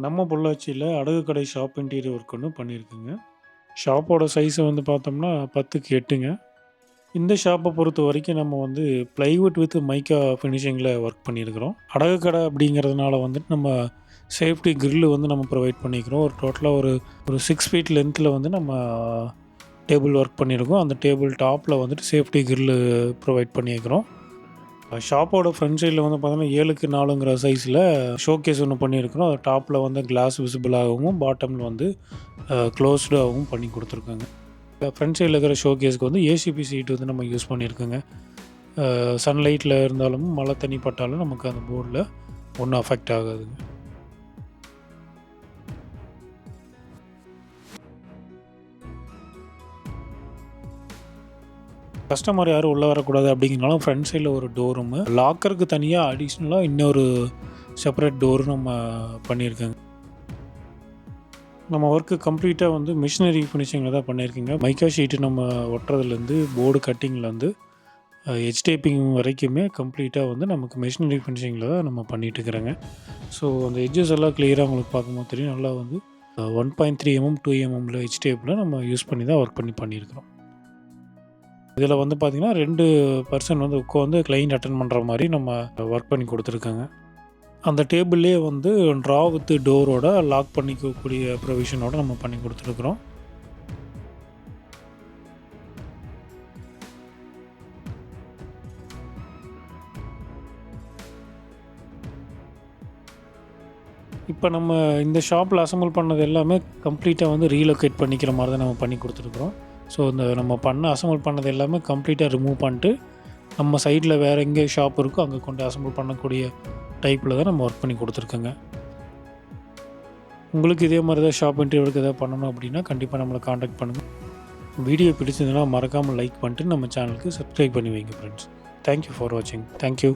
நம்ம பொள்ளாச்சியில அடகு கடை ஷாப் இன்டீரியர் ஒர்க் ஒண்ணு பண்ணியிருக்குங்க. ஷாப்போட சைஸ் வந்து பார்த்தோம்னா 10க்கு 8ங்க. இந்த ஷாப்ப பொறுத்தவரைக்கும் நம்ம வந்து பிளைவுட் வித் மைக்கா ஃபினிஷிங்கில ஒர்க் பண்ணியிருக்கிறோம். அடகு கடை அப்படிங்கிறதுனால வந்துட்டு நம்ம சேஃப்டி கிரில் வந்து நம்ம ப்ரொவைட் பண்ணிக்கிறோம். ஒரு டோட்டலா ஒரு ஒரு 6 ஃபீட் லென்த்தில வந்து நம்ம டேபிள் ஒர்க் பண்ணியிருக்கோம். அந்த டேபிள் டாப்ல வந்துட்டு சேஃப்டி கிரில் ப்ரொவைட் பண்ணியிருக்கிறோம். ஷாப்போட ஃப்ரண்ட் சைடில வந்து பார்த்தீங்கன்னா 7க்கு 4ங்கிற சைஸில ஷோகேஸ் ஒண்ணு பண்ணியிருக்கிறோம். அது டாப்ல வந்து கிளாஸ் விசிபிள் ஆகவும், பாட்டம்ல வந்து க்ளோஸ்டாகவும் பண்ணி குடுத்துருக்கோங்க. ஃப்ரண்ட் சைடில இருக்கிற ஷோகேஸ்க்கு வந்து ஏசிபி சீட் வந்து நம்ம யூஸ் பண்ணியிருக்கோங்க. சன்லைட்ல இருந்தாலும், மழை தண்ணி பட்டாலும் நமக்கு அந்த போர்ட்ல ஒண்ணும் அஃபெக்ட் ஆகாதுங்க. கஸ்டமர் யாரும் உள்ள வரக்கூடாது அப்படிங்கிறனால ஃப்ரண்ட் சைடில ஒரு டோருமு, லாக்கருக்கு தனியா அடிஷ்னலா இன்னொரு செப்பரேட் டோர் நம்ம பண்ணியிருக்கோங்க. நம்ம ஒர்க்கு கம்ப்ளீட்டா வந்து மிஷினரி ஃபினிஷிங்கில தான் பண்ணியிருக்கேங்க. மைக்கா ஷீட்டு நம்ம ஒட்டுறதுலேருந்து, போர்டு கட்டிங்லேருந்து, எட்ஜ் டேப்பிங் வரைக்குமே கம்ப்ளீட்டா வந்து நமக்கு மிஷினரி ஃபினிஷிங்கில தான் நம்ம பண்ணிட்டுருக்கிறோங்க. ஸோ அந்த எட்ஜஸ் எல்லாம் கிளியரா உங்களுக்கு பார்க்கும்போது தெரியும். நல்லா வந்து 1.3 mm, 2 mmல எட்ஜ் டேப்பில நம்ம யூஸ் பண்ணி தான் ஒர்க் பண்ணியிருக்கிறோம். இதில வந்து பார்த்தீங்கன்னா 2 பெர்சன் வந்து உட்காந்து கிளையண்ட் அட்டெண்ட் பண்ணுற மாரி நம்ம ஒர்க் பண்ணி குடுத்துருக்கோங்க. அந்த டேபிள்லேயே வந்து ட்ரா வித் டோரோட லாக் பண்ணிக்கக்கூடிய ப்ரொவிஷனோட நம்ம பண்ணி குடுத்துருக்குறோம். இப்ப நம்ம இந்த ஷாப்ல அசெம்பிள் பண்ணது எல்லாமே கம்ப்ளீட்டா வந்து ரீலொகேட் பண்ணிக்கிற மாரி தான் நம்ம பண்ணி குடுத்துருக்குறோம். ஸோ, இந்த நம்ம அசெம்பிள் பண்ணது எல்லாமே கம்ப்ளீட்டா ரிமூவ் பண்ணிட்டு, நம்ம சைட்ல வேற எங்கே ஷாப் இருக்கோ, அங்க கொண்டு அசெம்பிள் பண்ணக்கூடிய டைப்ல தான் நம்ம ஒர்க் பண்ணி குடுத்துருக்கோங்க. உங்களுக்கு இதே மாரி தான் ஷாப் இன்டீரியருக்கு ஏதாவது பண்ணணும் அப்படின்னா, கண்டிப்பா நம்மள கான்டாக்ட் பண்ணுங்க. வீடியோ பிடிச்சிருந்ததுன்னா மறக்காம லைக் பண்ணிட்டு நம்ம சேனலுக்கு சப்ஸ்கிரைப் பண்ணி வைங்க ஃப்ரெண்ட்ஸ். தேங்க் யூ ஃபார் வாட்சிங். Thank you.